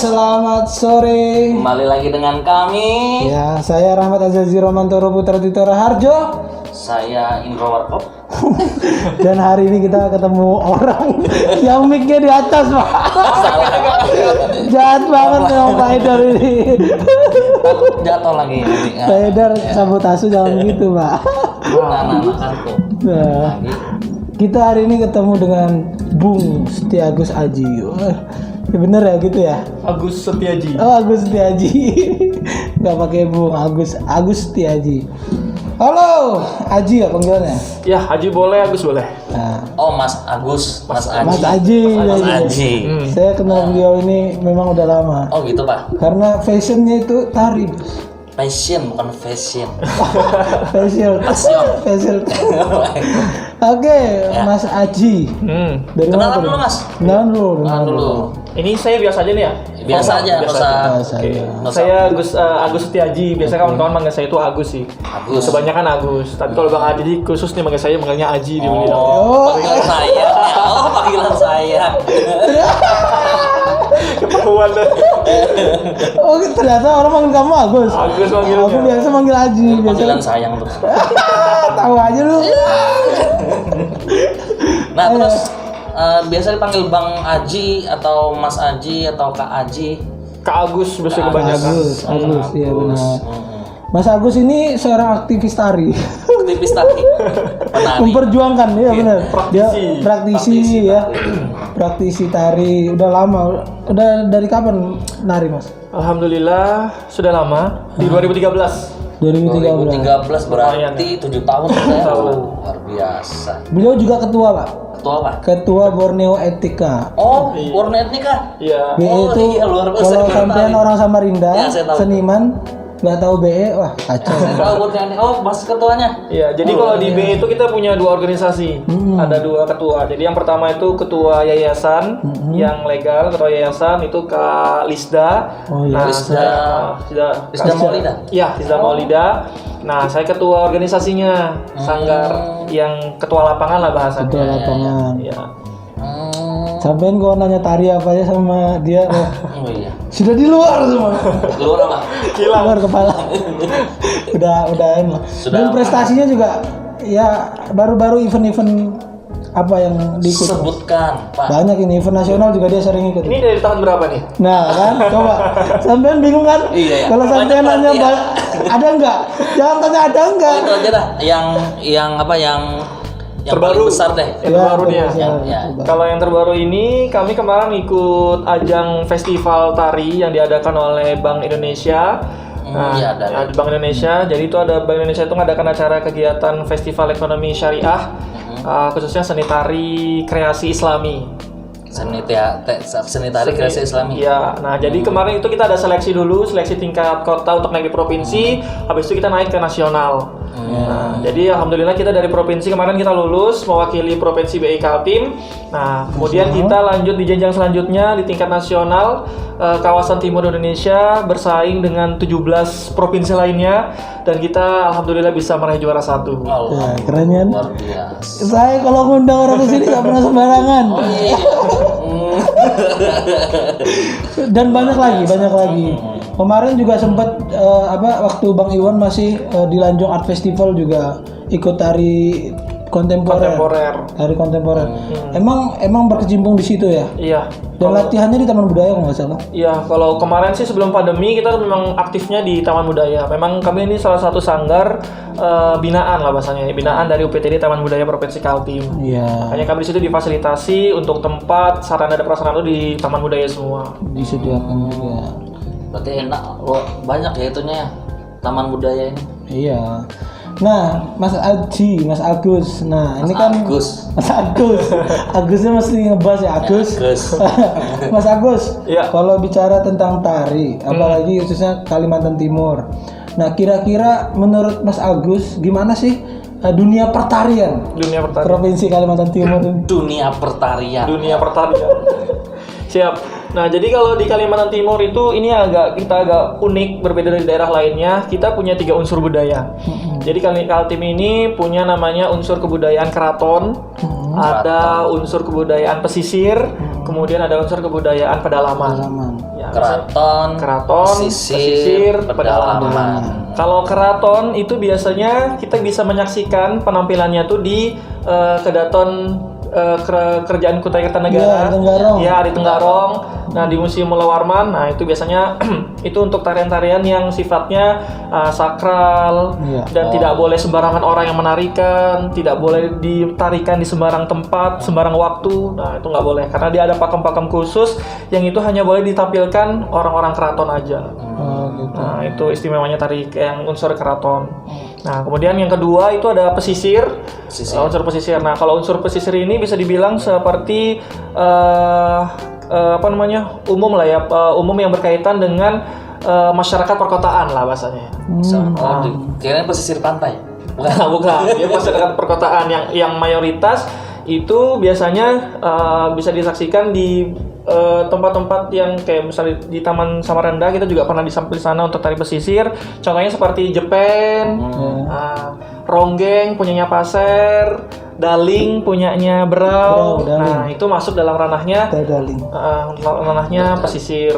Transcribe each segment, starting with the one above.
selamat sore. Kembali lagi dengan kami. Ya, saya Rahmat Azazi Romantoro Putra Tito Raharjo. Saya Indro Warkop. Dan hari ini kita ketemu orang yang mic-nya di atas, Pak. Jahat banget memang Pak Edar ini. Takut jatuh lagi nanti. Pak Edar sabotase jangan gitu, Pak. Anak-anakku. Nah, kita hari ini ketemu dengan Bung Setiagus Aji. Ya bener ya gitu ya? Agus Setiaji. Oh, Agus Setiaji. Gak pakai Bung, Agus Setiaji. Halo, Aji ya panggilannya? Ya, Haji boleh, Agus boleh. Nah, Oh, Mas Agus, Mas Aji. Mas Aji. Mas Ya, Aji. saya kenal beliau ini memang udah lama. Oh, gitu, Pak. Karena fashionnya itu tari. Passion bukan fashion. Facial. Passion. Facial. Oke, Mas Aji. Dari Kenalan mana dulu, tuh? Mas. Kenalan dulu. Kenalan dulu. Ini saya biasa aja nih ya. Biasa aja, nggak usah. Biasa Oke. aja. Nggak usah. Saya Agus Setiaji. Biasa kawan-kawan manggil saya itu Agus sih. Agus. Kebanyakan Agus. Tapi kalau Bang Adi khusus nih manggil saya manggilnya Aji dia manggil. Oh, panggilan saya. Oh, panggilan saya. Ketahuan deh. Oh, ternyata orang manggil kamu Agus. Agus manggilnya. Aku biasa manggil Aji. Panggilan Biasa. sayang tuh. Tahu aja lu. Nah, terus biasa dipanggil Bang Aji atau Mas Aji atau Kak Aji. Kak Agus biasanya kebanyakan. Agus, iya benar. Hmm. Mas Agus ini seorang aktivis tari. Aktivis tadi. Penari. Memperjuangkan, ya benar. Dia Praktisi. praktisi ya. Praktisi tari udah lama. Udah dari kapan nari, Mas? Alhamdulillah sudah lama di 2013. 2013. 2013 berarti 7 tahun ya. Luar biasa. Beliau juga ketua, Pak. Ketua apa? Ketua Borneo Etika. Oh, warna etnika. Iya. BE Oh, itu iya, luar biasa. kalau Saya sampean tahu. orang Samarinda, Ya, saya tahu. seniman, nggak tahu BE, wah kacau. Saya tahu warna etnika. Oh, Mas ketuanya. Iya, jadi kalau di BI itu kita punya dua organisasi, ada dua ketua. Jadi yang pertama itu ketua yayasan yang legal, ketua yayasan itu Kak Lisda. Oh iya. Lisda Maulida. Iya, Lisda Maulida. Nah, saya ketua organisasinya Sanggar, yang ketua lapangan lah bahasanya. Ketua lapangan. Iya. Sampean kok nanya tari apa aja sama dia, wah, Oh iya. sudah di luar semua. Keluar apa? Luar kepala. udah enak. Sudah Dan apa? prestasinya juga ya baru-baru event-event apa yang diikut. Sebutkan, Pak. Banyak ini event nasional juga dia sering ikut. Ini dari tahun berapa nih? Nah kan, coba sampean bingung kan? Iya, iya. Kalau sampean Banyak nanya berarti ada enggak? Jangan tanya ada enggak. Oh, itu aja dah. Yang apa yang Terbaru. paling besar deh. Yang terbaru nih ya. Ya. Kalau yang terbaru ini kami kemarin ikut ajang festival tari yang diadakan oleh Bank Indonesia. Iya, ada. Ya, di Bank Indonesia. Jadi itu ada Bank Indonesia itu mengadakan acara kegiatan Festival Ekonomi Syariah, khususnya seni tari kreasi Islami. Seni tari kreasi Islami. Iya. Nah, jadi kemarin itu kita ada seleksi dulu, seleksi tingkat kota untuk naik di provinsi. Habis itu kita naik ke nasional. Nah, jadi alhamdulillah kita dari provinsi kemarin kita lulus mewakili provinsi BI Kaltim. Nah, kemudian kita lanjut di jenjang selanjutnya di tingkat nasional, kawasan timur Indonesia bersaing dengan 17 provinsi lainnya dan kita alhamdulillah bisa meraih juara 1. Allah, Ya, keren kan? luar biasa. Saya kalau ngundang orang ke sini nggak pernah sembarangan. Oh iya. Dan banyak lagi. Kemarin juga sempat waktu Bang Iwan masih di Lanjong Art Festival juga ikut tari kontemporer. Tari kontemporer. Emang berkecimpung di situ ya. Iya. Dan latihannya di Taman Budaya kalau nggak salah. Iya, kalau kemarin sih sebelum pandemi kita memang aktifnya di Taman Budaya. Memang kami ini salah satu sanggar binaan lah bahasanya, binaan dari UPTD Taman Budaya Provinsi Kaltim. Iya. Hanya kami di situ difasilitasi untuk tempat sarana dan prasarana itu di Taman Budaya semua. Disediakan juga. Berarti enak. Wah, banyak ya itunya ya. Taman budaya ini. Iya. Nah, Mas Aji, Mas Agus. Nah, ini kan Agus. Mas Agus. Agusnya mesti ngebahas ya, Agus. Agus. Mas Agus. Iya. Kalau bicara tentang tari, apalagi khususnya Kalimantan Timur. Nah, kira-kira menurut Mas Agus gimana sih dunia pertarian Dunia pertanian. Provinsi Kalimantan Timur ini? Dunia pertarian. Dunia pertanian. Siap. Nah, jadi kalau di Kalimantan Timur itu ini kita agak unik, berbeda dari daerah lainnya. Kita punya 3 unsur budaya. Jadi Kaltim ini punya namanya unsur kebudayaan keraton, ada unsur kebudayaan pesisir, kemudian ada unsur kebudayaan pedalaman. Ya, keraton, pesisir, pedalaman. Kalau keraton itu biasanya kita bisa menyaksikan penampilannya tuh di Kedaton Kerajaan Kutai Kertanegara, di Tenggarong. Nah, di Museum Mula Warman, nah itu biasanya itu untuk tarian-tarian yang sifatnya sakral dan tidak boleh sembarangan orang yang menarikan, tidak boleh ditarikan di sembarang tempat, sembarang waktu. Nah, itu nggak boleh karena dia ada pakem-pakem khusus yang itu hanya boleh ditampilkan orang-orang keraton aja. Gitu. Nah, itu istimewanya tari yang unsur keraton. Nah, kemudian yang kedua itu ada pesisir. Unsur pesisir. Nah, kalau unsur pesisir ini bisa dibilang seperti umum lah ya, umum yang berkaitan dengan masyarakat perkotaan lah bahasanya. Kirain pesisir pantai. Bukan. Dia masyarakat perkotaan yang mayoritas itu biasanya bisa disaksikan di tempat-tempat yang kayak misalnya di Taman Samarinda, kita juga pernah disampil di sana untuk tari pesisir. Contohnya seperti Jepen, Ronggeng punyanya Pasir, Daling punyanya Berau. Nah, itu masuk dalam ranahnya ranahnya pesisir.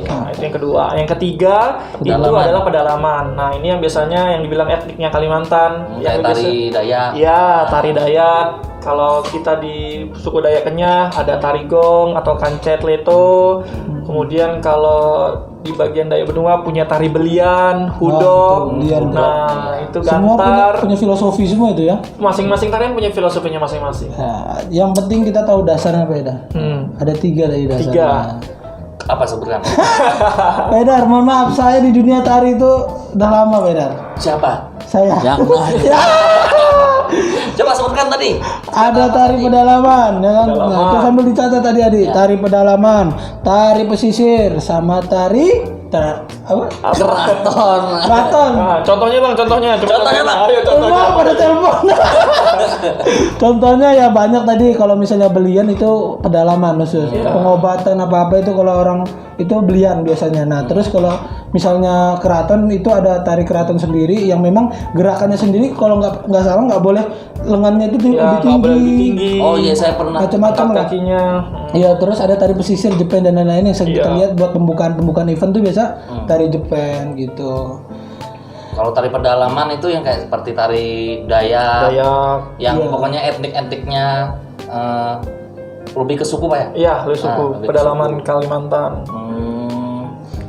Nah, itu yang kedua. Yang ketiga itu adalah pedalaman. Nah, ini yang biasanya yang dibilang etniknya Kalimantan, yang tari Dayak. Ya, tari Dayak. Kalau kita di suku Dayak Kenyah ada tari gong atau kancet leto. Kemudian kalau di bagian Dayak Benua punya tari belian, hudok. Nah, itu gantar. Semua punya filosofi semua itu ya. Masing-masing tarian punya filosofinya masing-masing. Nah, yang penting kita tahu dasarnya beda. Ada 3 dari dasarnya. Apa sebenarnya? Bedar, mohon maaf, saya di dunia tari itu udah lama, Bedar. Siapa? Saya. Coba sebutkan tadi. Ada tari pedalaman, ya kan? Nah, itu sambil dicatat tadi, Adi. Tari pedalaman, tari pesisir, sama tari Keraton. Nah, contohnya Bang, contohnya. Ayo contohnya. Pada telepon. Contohnya ya banyak tadi. Kalau misalnya belian itu pedalaman maksudnya. Pengobatan apa-apa itu kalau orang itu belian biasanya. Nah, terus kalau misalnya keraton itu ada tari keraton sendiri yang memang gerakannya sendiri, kalau nggak salah nggak boleh lengannya itu lebih tinggi. Oh iya, saya pernah. Macam-macam lah. Kakinya. Iya, terus ada tari pesisir, Jepen dan lain-lain yang sering kita lihat buat pembukaan event tuh biasa tari Jepen gitu. Kalau tari pedalaman itu yang kayak seperti tari Dayak. Yang pokoknya etnik-etniknya lebih ke suku Pak ya? Iya, lebih suku. Pedalaman Kalimantan.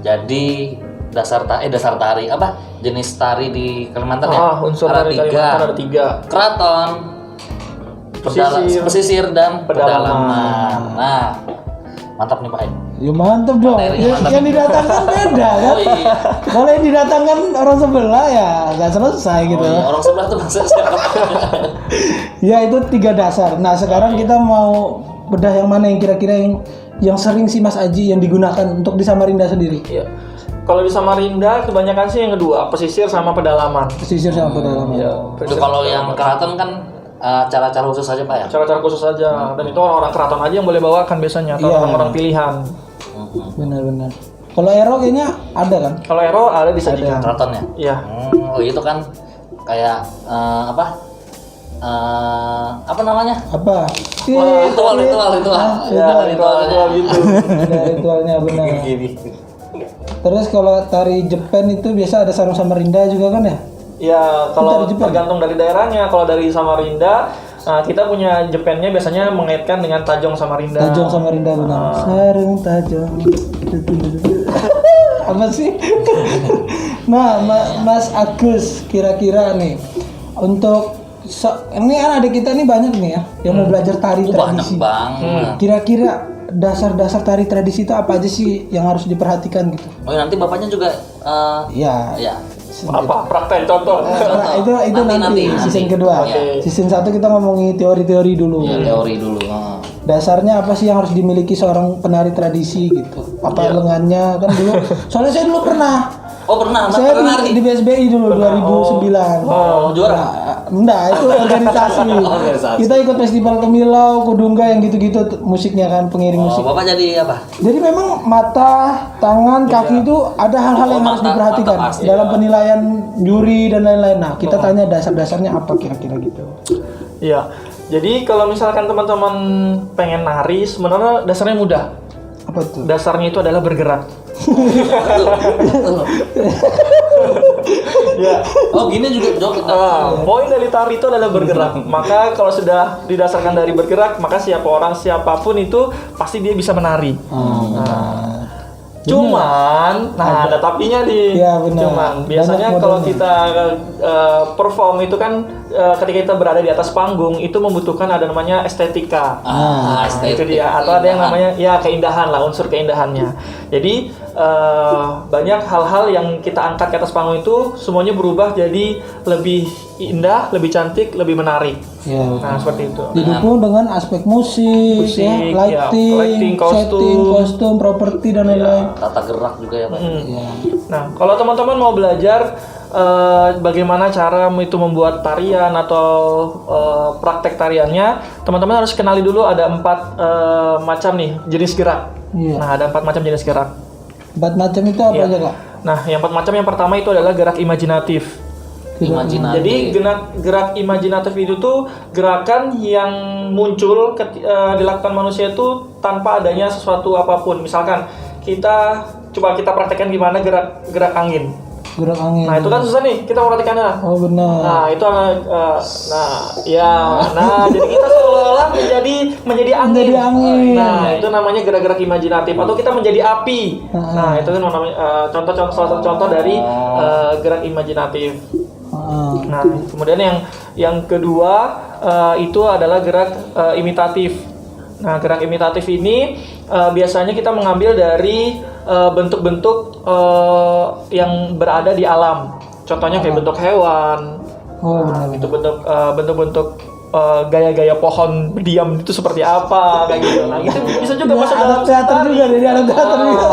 Jadi dasar tari apa? Jenis tari di Kalimantan ya? Unsur ada tari 3. Kalimantan ada 3. Keraton, pesisir dan pedalaman. Nah, mantap nih Pak. Ya mantap dong. Yang didatangkan beda kan? Oh iya. Kalau yang didatangkan orang sebelah ya nggak selesai gitu. Oh, iya. Orang sebelah tuh maksudnya siapa? Ya itu 3 dasar. Nah sekarang kita mau bedah yang mana yang kira-kira yang sering sih Mas Aji yang digunakan untuk di Samarinda sendiri. Iya. Kalau di Samarinda kebanyakan sih yang kedua, pesisir sama pedalaman. Pesisir sama pedalaman. Iya. Itu kalau yang keraton kan cara-cara khusus aja Pak ya? Cara-cara khusus aja. Dan itu orang-orang keraton aja yang boleh bawakan biasanya, atau orang-orang pilihan. Benar-benar. Kalau Ero kayaknya ada kan? Kalau Ero ada disajikan. Keraton ya? Iya. Oh itu kan kayak apa namanya? Apa? Ritual. Ya, ritual gitu. Ada ritualnya benar. Terus kalau tari Jepen itu biasa ada sarung Samarinda juga kan ya? Ya, kalau tergantung dari daerahnya. Kalau dari Samarinda, kita punya Jepennya biasanya mengaitkan dengan Tajong Samarinda. Tajong Samarinda benar. Sarung Tajong. Apa sih? Nah, Mas Agus, kira-kira nih untuk ini kan adik kita nih banyak nih ya yang mau belajar tari tradisi. Banyak banget. Kira-kira dasar-dasar tari tradisi itu apa aja sih yang harus diperhatikan gitu? Oh nanti bapaknya juga ya. Apa praktek contoh? Itu nanti season kedua. Okay. Season 1 kita ngomongin teori-teori dulu. Ya, teori dulu. Dasarnya apa sih yang harus dimiliki seorang penari tradisi gitu? Apa lengannya kan dulu? Soalnya saya dulu pernah Oh pernah, Saya pernah nari. di BSBI dulu 2009. Oh, juara. Enggak, itu organisasi. Organisasi. Kita ikut festival Kemilau, Kudungga yang gitu-gitu musiknya kan, pengiring Oh, musik. Bapak jadi apa? Jadi memang mata, tangan, kaki itu ada hal-hal yang harus mata diperhatikan pasti, dalam penilaian juri dan lain-lain. Nah, kita tanya dasar-dasarnya apa kira-kira gitu. Iya. Jadi kalau misalkan teman-teman pengen nari, sebenarnya dasarnya mudah. Apa tuh? Dasarnya itu adalah bergerak. Betul. Ya. Oh gini juga joget. Poin dari tari itu adalah bergerak. Maka kalau sudah didasarkan dari bergerak, maka siapapun itu pasti dia bisa menari. Cuman, nah ada tapinya nih. Iya, benar. Cuman biasanya Banyak kalau modelnya. kita perform itu kan ketika kita berada di atas panggung itu membutuhkan ada namanya estetika. Itu dia. Atau ada yang namanya ya keindahan lah, unsur keindahannya. Jadi banyak hal-hal yang kita angkat ke atas panggung itu semuanya berubah jadi lebih indah, lebih cantik, lebih menarik. Ya, Nah seperti itu. didukung dengan aspek musik, Musik, ya, ya, lighting, setting, kostum, properti dan lain-lain. Tata gerak juga ya Pak. Ya. Nah, kalau teman-teman mau belajar bagaimana cara itu membuat tarian atau praktek tariannya, teman-teman harus kenali dulu ada 4 macam nih jenis gerak. Iya. Nah, ada 4 macam jenis gerak. 4 macam itu apa Iya. aja, Kak? Nah, yang 4 macam yang pertama itu adalah gerak imajinatif. Imajinatif. Jadi gerak imajinatif itu tuh gerakan yang muncul dilakukan manusia itu tanpa adanya sesuatu apapun. Misalkan coba kita praktekkan gimana gerak angin. Gerak angin. Nah itu kan susah nih, kita memperhatikannya. Oh, benar. Nah itu jadi kita seolah-olah menjadi angin. Menjadi angin. Nah itu namanya gerak-gerak imajinatif atau kita menjadi api. Nah itu kan namanya contoh-contoh salah satu contoh dari gerak imajinatif. Nah kemudian yang kedua itu adalah gerak imitatif. Nah gerak imitatif ini biasanya kita mengambil dari bentuk-bentuk yang berada di alam. Contohnya kayak bentuk hewan. Oh, benar. Itu bentuk-bentuk gaya-gaya pohon berdiam itu seperti apa kayak gitu. Nah, itu bisa juga masuk dalam alat teater tari. juga, jadi alat teater juga.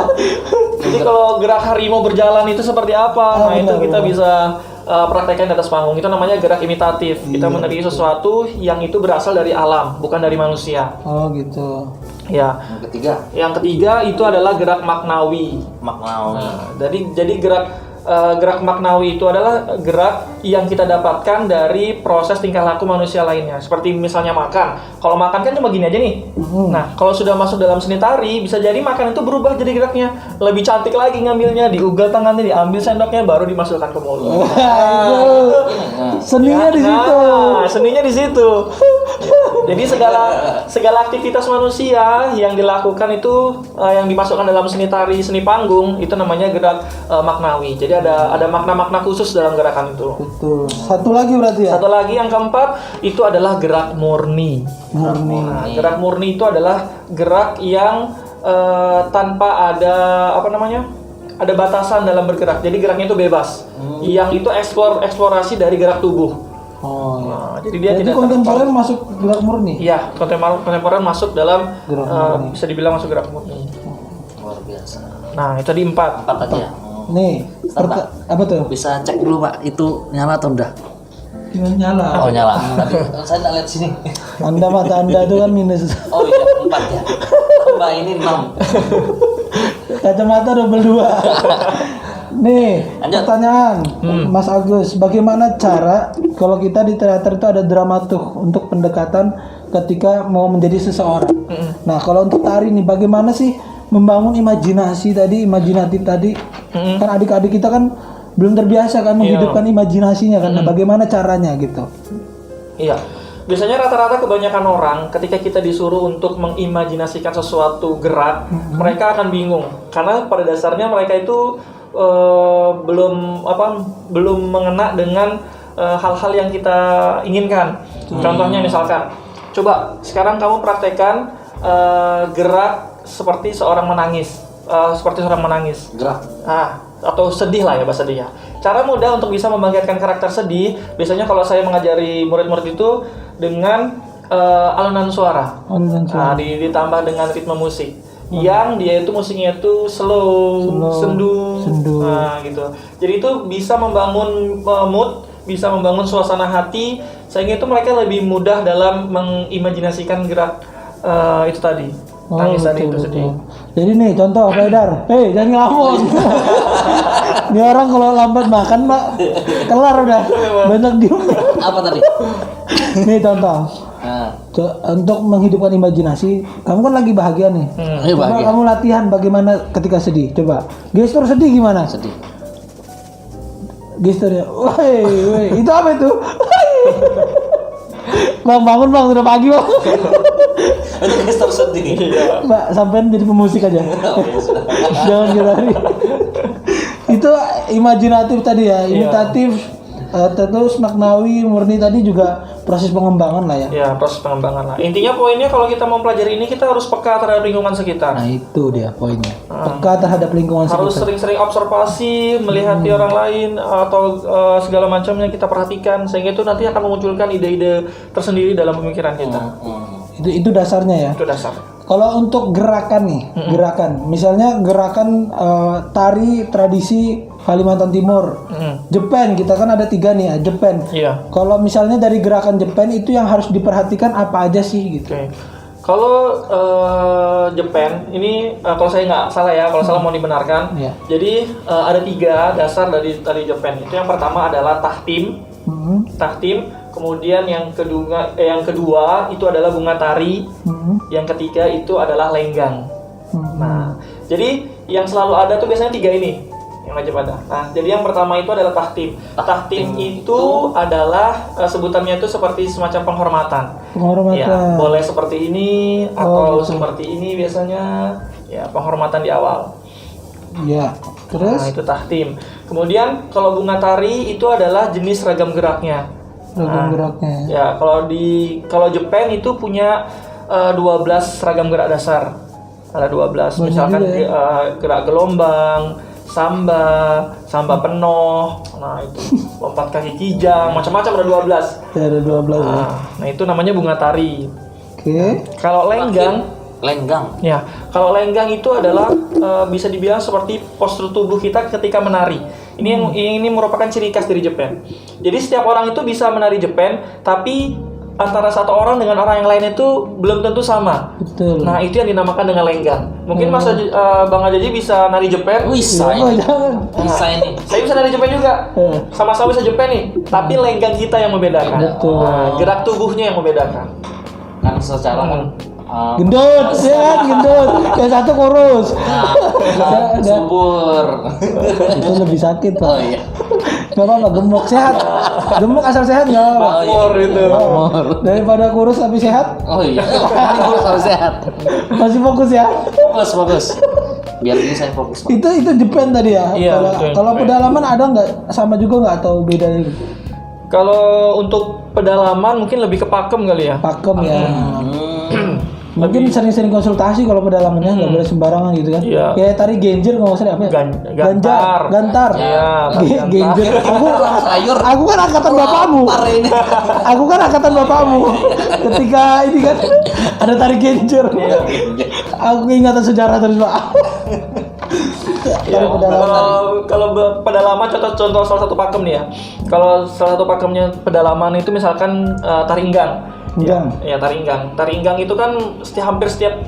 Jadi kalau gerak harimau berjalan itu seperti apa? Nah, itu benar, kita benar. bisa praktekkan di atas panggung. Itu namanya gerak imitatif. Kita meneri sesuatu yang itu berasal dari alam, bukan dari manusia. Oh, gitu. Ya. Yang ketiga itu adalah gerak maknawi. Maknawi. Nah, jadi gerak maknawi itu adalah gerak yang kita dapatkan dari proses tingkah laku manusia lainnya. Seperti misalnya makan. Kalau makan kan cuma gini aja nih. Nah, kalau sudah masuk dalam seni tari, bisa jadi makan itu berubah jadi geraknya. Lebih cantik lagi ngambilnya, diugal tangannya, diambil sendoknya, baru dimasukkan ke mulut. Seninya di situ. Nah, seninya di situ. Jadi segala aktivitas manusia yang dilakukan itu yang dimasukkan dalam seni tari, seni panggung itu namanya gerak maknawi. Jadi ada makna-makna khusus dalam gerakan itu. Betul. Satu lagi berarti ya? Satu lagi yang keempat itu adalah gerak murni. Nah, gerak murni itu adalah gerak yang tanpa ada ada batasan dalam bergerak. Jadi geraknya itu bebas. Yang itu eksplorasi dari gerak tubuh. Oh, iya. Nah, jadi dia Jadi tidak kontemporer masuk gerak murni? Iya, kontemporer masuk dalam Gerak murni. bisa dibilang masuk gerak murni. Luar biasa. Nah, itu tadi 4. 4 aja. Nih, apa tuh? Bisa cek dulu Pak, itu nyala atau enggak? Nyala. Oh nyala. Tadi saya nggak lihat sini. Mata anda itu kan minus. Oh iya 4 ya. Tambah ini 6. Kacamata double 2. Nih, Lanjut. pertanyaan Mas Agus, bagaimana cara kalau kita di teater itu ada dramaturg untuk pendekatan ketika mau menjadi seseorang? Nah, kalau untuk tari nih, bagaimana sih membangun imajinatif tadi? Kan adik-adik kita kan belum terbiasa kan menghidupkan imajinasinya kan. Nah, bagaimana caranya gitu? Iya. Biasanya rata-rata kebanyakan orang ketika kita disuruh untuk mengimajinasikan sesuatu gerak, mereka akan bingung karena pada dasarnya mereka itu belum mengena dengan hal-hal yang kita inginkan. Contohnya misalkan, coba sekarang kamu praktekkan gerak seperti seorang menangis, Gerak. atau sedih lah ya bahasa dia. Cara mudah untuk bisa membangkitkan karakter sedih, biasanya kalau saya mengajari murid-murid itu dengan alunan suara. Ditambah dengan ritme musik. yang dia itu musiknya itu slow, sendu. Nah, gitu. Jadi itu bisa membangun mood, bisa membangun suasana hati, sehingga itu mereka lebih mudah dalam mengimajinasikan gerak itu tadi. Tangis tadi itu sedih. Jadi nih contoh Pak Edar, jangan ngelamun. Ini orang kalau lambat makan Mbak, kelar udah, banyak diem. Apa tadi? Nih contoh, untuk menghidupkan imajinasi, kamu kan lagi bahagia nih. Coba Bahagia. kamu latihan bagaimana ketika sedih. Coba gestur sedih gimana? Sedih. Gesturnya, woi, itu apa itu? Bang bangun bang, udah pagi bang. Itu gestur sedih. Mbak, sampean jadi pemusik aja. Jangan lari. Itu imajinatif tadi ya, imitatif, terus maknawi, murni tadi juga proses pengembangan lah ya. Ya, proses pengembangan lah. Intinya poinnya kalau kita mau pelajari ini kita harus peka terhadap lingkungan sekitar. Nah itu dia poinnya. Peka terhadap lingkungan Harus sekitar. sering-sering observasi, melihat di orang lain atau segala macamnya kita perhatikan, sehingga itu nanti akan memunculkan ide-ide tersendiri dalam pemikiran kita. Itu dasarnya ya. Itu dasar. Kalau untuk gerakan nih, gerakan, misalnya gerakan tari tradisi Kalimantan Timur, Jepang, kita kan ada 3 nih ya, Jepang. Iya. Kalau misalnya dari gerakan Jepang itu yang harus diperhatikan apa aja sih gitu? Oke. Kalau Jepang ini kalau saya nggak salah ya, kalau salah mau dibenarkan. Iya. Jadi ada 3 dasar dari tari Jepang. Itu yang pertama adalah tahtim. Tahtim. Kemudian yang kedua itu adalah bunga tari. Yang ketiga itu adalah lenggang. Nah, jadi yang selalu ada tuh biasanya 3 ini yang wajib ada. Nah, jadi yang pertama itu adalah tahtim. Tahtim itu adalah sebutannya itu seperti semacam penghormatan. Penghormatan. Ya, boleh seperti ini atau seperti ini biasanya. Ya, penghormatan di awal. Ya. Terus? Nah, itu tahtim. Kemudian kalau bunga tari itu adalah jenis ragam geraknya. Ragam geraknya. Ya, kalau Jepang itu punya 12 ragam gerak dasar. Ada 12. Banyak Misalkan juga ya. gerak gelombang, samba penoh. Nah, itu lompat kaki kijang, macam-macam ada 12. Ya, ada 12 ya. Nah, itu namanya bunga tari. Oke. Kalau lenggang, ya, kalau lenggang itu adalah bisa dibilang seperti postur tubuh kita ketika menari. Ini merupakan ciri khas dari Jepang. Jadi setiap orang itu bisa menari Jepang, tapi antara satu orang dengan orang yang lain itu belum tentu sama. Betul. Nah, itu yang dinamakan dengan lenggang. Mungkin Mas Bang Ajaji bisa nari Jepang. Bisa Oh, ini. jangan. Bisa ini. Saya bisa nari Jepang juga. Sama-sama bisa Jepang nih, tapi lenggang kita yang membedakan. Betul. Nah, gerak tubuhnya yang membedakan. Kan secara kan Gendut, ya kan gendut. Yang satu kurus. subur. Itu lebih sakit pak. Oh iya. Gak apa-apa, gemuk sehat. Gemuk asal sehat nggak apa-apa. Makmur itu. Daripada kurus tapi sehat, Oh iya. Harus harus sehat. masih fokus ya. Fokus. Biar ini saya fokus. Pak. Itu Jepang tadi ya. Iya, Kalau- betul, Kalau Jepang. pedalaman ada nggak sama juga nggak atau bedanya? Kalau untuk pedalaman mungkin lebih ke pakem kali ya. Pakem ya. Mungkin sering-sering konsultasi kalau pedalamannya nggak boleh sembarangan gitu kan. Iya. Kayak tari genjer kalau nggak salah apa ya? Gantar. Gantar. Iya, Genjer. Sayur. Aku kan angkatan bapakmu. Ini. Aku kan angkatan bapakmu. Ketika ini kan ada tari genjer. Aku ingatan sejarah terus pak. Ya, Tari pedalaman. kalau pedalaman contoh salah satu pakem nih ya. Kalau salah satu pakemnya pedalaman itu misalkan tari enggang. Enggang. Ya, tari enggang. Tari enggang itu kan hampir setiap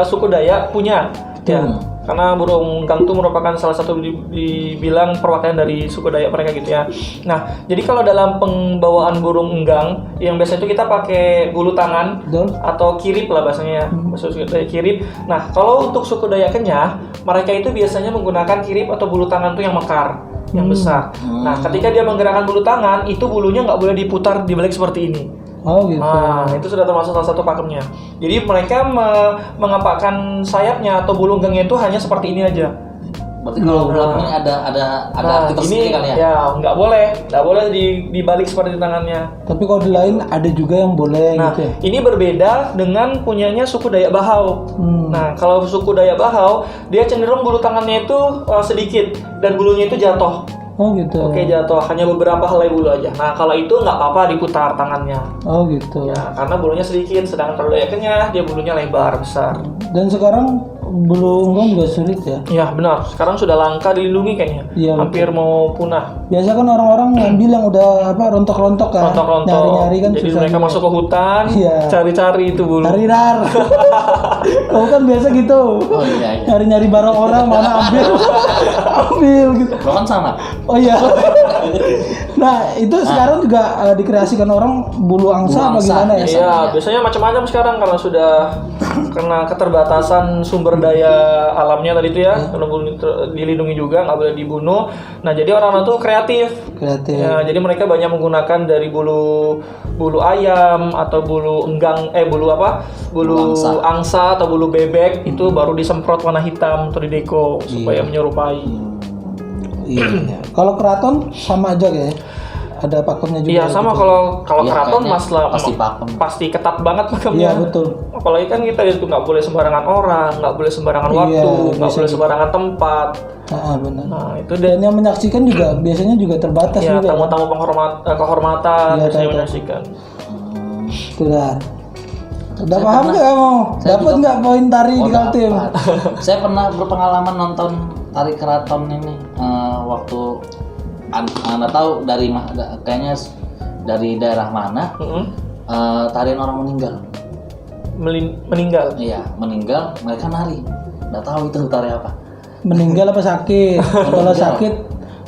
suku Dayak punya. Ya. Karena burung enggang itu merupakan salah satu dibilang perwakilan dari suku Dayak mereka gitu ya. Nah, jadi kalau dalam pembawaan burung enggang yang biasanya itu kita pakai bulu tangan Betul. atau kirip lah bahasanya, bahasa suku Dayak kirip. Nah, kalau untuk suku Dayak Kenyah, mereka itu biasanya menggunakan kirip atau bulu tangan tuh yang mekar, yang besar. Nah, ketika dia menggerakkan bulu tangan, itu bulunya nggak boleh diputar dibalik seperti ini. Oh gitu. Nah, itu sudah termasuk salah satu pakemnya. Jadi mereka mengepakkan sayapnya atau bulu enggangnya itu hanya seperti ini aja. Berarti kalau belakangnya ada kita sendiri kali ya? Ya, nggak boleh dibalik seperti tangannya. Tapi kalau di lain ada juga yang boleh Nah, gitu ya. ini berbeda dengan punyanya suku Dayak Bahau. Nah, kalau suku Dayak Bahau, dia cenderung bulu tangannya itu sedikit dan bulunya itu jatuh. Oh gitu. Oke, jatuh hanya beberapa helai bulu aja. Nah, kalau itu nggak apa-apa diputar tangannya. Oh gitu. Ya, karena bulunya sedikit, sedangkan kalau Dayak Kenyah dia bulunya lebar besar. Dan sekarang bulu unggang juga sulit ya. Iya benar. Sekarang sudah langka dilindungi kayaknya. Iya, Hampir mau punah. Biasa kan orang-orang ngambil yang udah rontok-rontok kan. Rontok-rontok. Nyari-nyari kan Jadi susah mereka juga. masuk ke hutan, Iya. cari-cari itu bulu. Nyari-nar. Kamu kan biasa gitu. Oh iya. Nyari-nyari barang orang mana ambil. Ambil gitu. Lo kan sama. Oh iya. Nah, itu sekarang juga dikreasikan orang bulu angsa apa angsa, gimana ya? Iya, biasanya macam-macam sekarang karena sudah karena keterbatasan sumber daya alamnya tadi itu ya, karena dilindungi juga, nggak boleh dibunuh. Nah, jadi orang-orang tuh kreatif. Kreatif. Ya, jadi mereka banyak menggunakan dari bulu ayam atau bulu bulu apa? Bulu angsa atau bulu bebek itu baru disemprot warna hitam untuk dideko supaya menyerupai. Iya. Kalau keraton sama aja ya. Ada pakemnya juga. Iya sama kalau Iya, keraton kayaknya masalah pasti pakem. pasti ketat banget Iya pakemnya. betul. Apalagi kan kita itu nggak boleh sembarangan orang, nggak boleh sembarangan Iya, waktu, nggak bisa boleh gitu. sembarangan tempat. Benar. Nah itu Dan yang menyaksikan juga biasanya juga terbatas ya juga. tamu-tamu kehormatan Iya, biasanya tahu. menyaksikan. Sudah. Udah Saya paham pernah- nggak kamu? saya Dapat juga- nggak poin tari di dapat. Kaltim? Saya pernah berpengalaman nonton tari keraton ini waktu Anda tahu kayaknya dari daerah mana tarian orang meninggal. Meninggal. Iya, meninggal mereka nari. Nggak tahu itu tari apa. Meninggal apa sakit? Kalau sakit,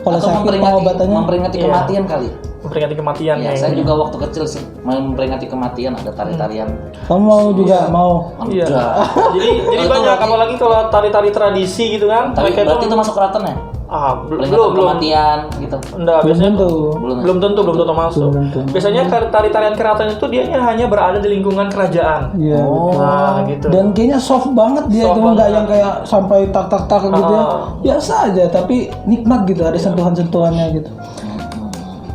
kalau Atau sakit pengobatannya memperingati Iya. kematian kali. Memperingati kematian Ya, ya. saya juga waktu kecil sih memperingati kematian ada tari-tarian. kamu mau juga mau. Iya. Enggak. Jadi Itu banyak berarti- apalagi kalau tari-tari tradisi gitu kan. Tapi mereka berarti itu masuk keraton ya? belum Peringatan kematian gitu. Enggak, Belum biasanya tentu. belum tentu masuk. Belum tentu. Biasanya tari-tarian keraton itu dia hanya berada di lingkungan kerajaan. Iya. betul. Nah, gitu. Dan kayaknya soft banget dia Soft itu nggak banget. yang kayak sampai tak gitu ya. Biasa aja tapi nikmat gitu, ada sentuhan-sentuhannya gitu.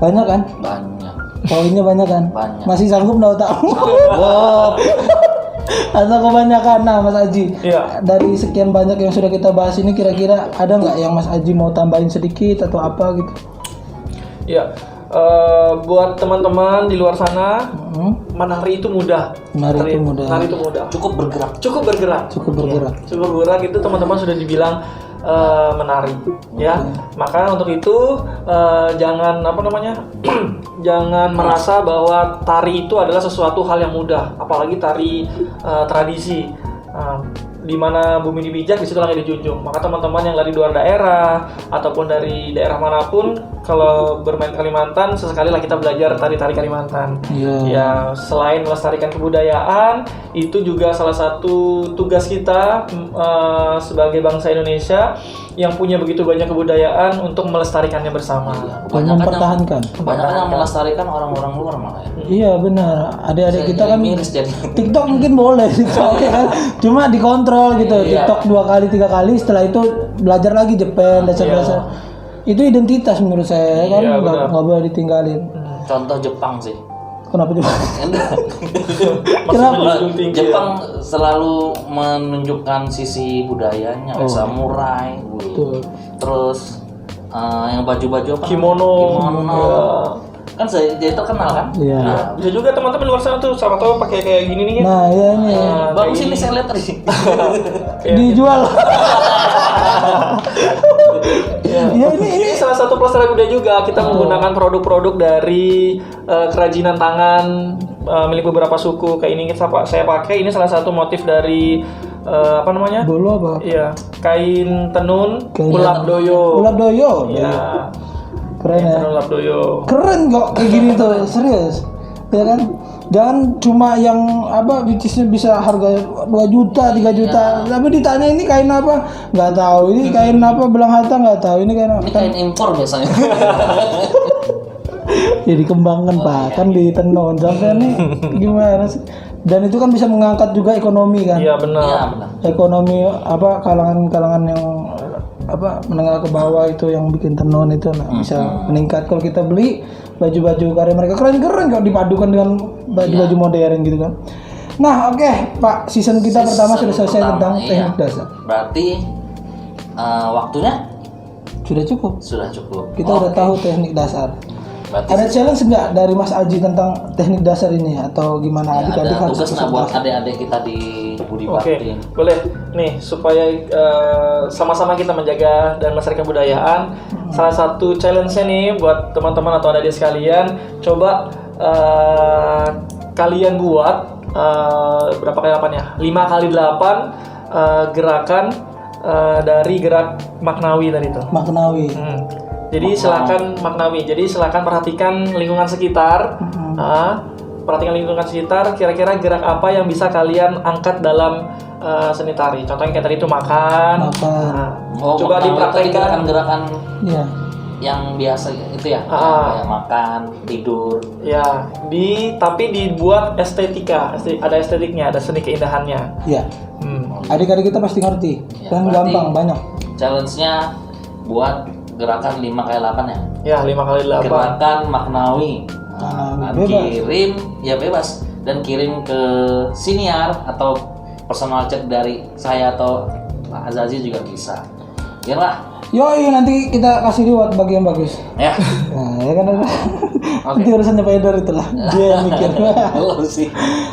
Banyak kan? Banyak. Poinnya banyak kan? Banyak. Masih sanggup nggak tahu? Wow. Atau kebanyakan? Nah, Mas Aji, Iya. dari sekian banyak yang sudah kita bahas ini, kira-kira ada nggak yang Mas Aji mau tambahin sedikit atau apa gitu? Ya, buat teman-teman di luar sana, menari itu mudah. Menari itu mudah. Menari itu mudah. Cukup bergerak. Cukup bergerak. Cukup bergerak. Cukup bergerak itu teman-teman sudah dibilang menari, ya. Maka untuk itu jangan jangan merasa bahwa tari itu adalah sesuatu hal yang mudah, apalagi tari tradisi. Di mana bumi dipijak, di situ langit dijunjung. Maka teman-teman yang dari luar daerah ataupun dari daerah manapun, kalau bermain Kalimantan, sesekali lah kita belajar tari-tari Kalimantan. Iya. Ya, selain melestarikan kebudayaan, itu juga salah satu tugas kita sebagai bangsa Indonesia yang punya begitu banyak kebudayaan untuk melestarikannya bersama. Dan mempertahankan. Kebanyakan yang melestarikan orang-orang luar malah ya. Iya benar. Adik-adik kita kan miris jadi. TikTok mungkin boleh TikTok ya kan. Cuma dikontrol gitu. TikTok 2 kali 3 kali, setelah itu belajar lagi Jepang dasar-dasar. Itu identitas menurut saya kan, Iya, nggak boleh ditinggalin. Contoh Jepang sih. Kenapa juga? Kenapa? Jepang selalu menunjukkan sisi budayanya, samurai, Betul. terus yang baju-baju apa? Kimono. Kan dia terkenal kan? Iya. Nah, bisa juga teman-teman luar sana tuh sama tahu pakai kayak gini nih. Nah ya ini Bagus ini saya lihat tadi. dijual. Ya ini Ini salah satu pelestarian budaya juga. Kita menggunakan produk-produk dari kerajinan tangan milik beberapa suku. Kayak ini saya pakai. Ini salah satu motif dari apa namanya? bolu apa? Iya, kain tenun Kain ulap doyo. Ulap doyo. Iya. Keren ya. Tenun ulap doyo. Keren kok kayak gini tuh, serius. Ya kan? Jangan cuma yang bisnisnya bisa harga 2 juta, 3 juta. Tapi ditanya ini kain apa? Nggak tahu. Ini kain apa? Belang harta nggak tahu. Ini kain apa? Ini kain impor biasanya. Ya dikembangkan Pak, kan ditenun. Sampai nih gimana sih? Dan itu kan bisa mengangkat juga ekonomi kan? Iya Iya benar. benar. Ekonomi kalangan yang menengah ke bawah itu yang bikin tenun itu bisa meningkat kalau kita beli baju-baju karya mereka keren-keren kalau dipadukan dengan baju-baju modern gitu kan. Nah, oke, Pak, season kita pertama sudah selesai tentang teknik dasar. Berarti waktunya Sudah cukup. sudah cukup. Kita udah tahu teknik dasar. Berarti Ada challenge nggak dari Mas Aji tentang teknik dasar ini atau gimana? ya, Adik-adik ada harus tugas buat presentasi. adik-adik kita di Budi Oke, Bakti. boleh. Nih, supaya sama-sama kita menjaga dan melestarikan kebudayaan. Salah satu challenge-nya nih buat teman-teman atau adik sekalian, coba kalian buat berapa kali 8 ya? 5 kali 8 gerakan dari gerak maknawi tadi itu. Maknawi. Jadi silakan maknawi. Jadi silakan perhatikan lingkungan sekitar. Perhatikan lingkungan sekitar. Kira-kira gerak apa yang bisa kalian angkat dalam seni tari? Contohnya kayak tadi itu makan. Coba maknawi dipraktekkan. tadi gerakan-gerakan Iya. yang biasa itu ya, kayak makan, tidur. Ya, tapi dibuat estetika. Ada estetiknya, ada seni keindahannya. Iya. Adik-adik kita pasti ngerti. Ya, Dan berarti gampang banyak. Challenge-nya buat gerakan 5 kali 8 ya. Ya, 5 kali 8. Gerakan maknawi. Maknawi, Dan bebas. kirim ya bebas dan kirim ke siniar atau personal chat dari saya atau Pak Azazi juga bisa. Ya lah. Yoi, nanti kita kasih reward bagi yang bagus. Ya. Nah, ya kan ada. Nanti urusannya Pak Edor itulah. Dia yang mikir. Belum sih.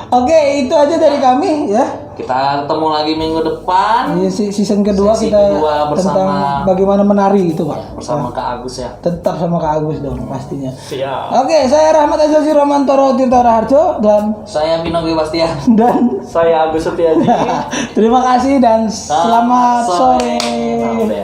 Oke, itu aja dari kami ya. Kita ketemu lagi minggu depan. Iya, season kedua Sesi kita kedua bersama- tentang bagaimana menari itu, Pak. Bersama Kak Agus ya. Tetap sama Kak Agus dong pastinya. Siap. Oke, saya Rahmat Azazi Romantoro Tirta Raharjo dan Saya Vino Gebastian. dan Saya Agus Setiaji. terima kasih dan selamat Selamat sore. sore.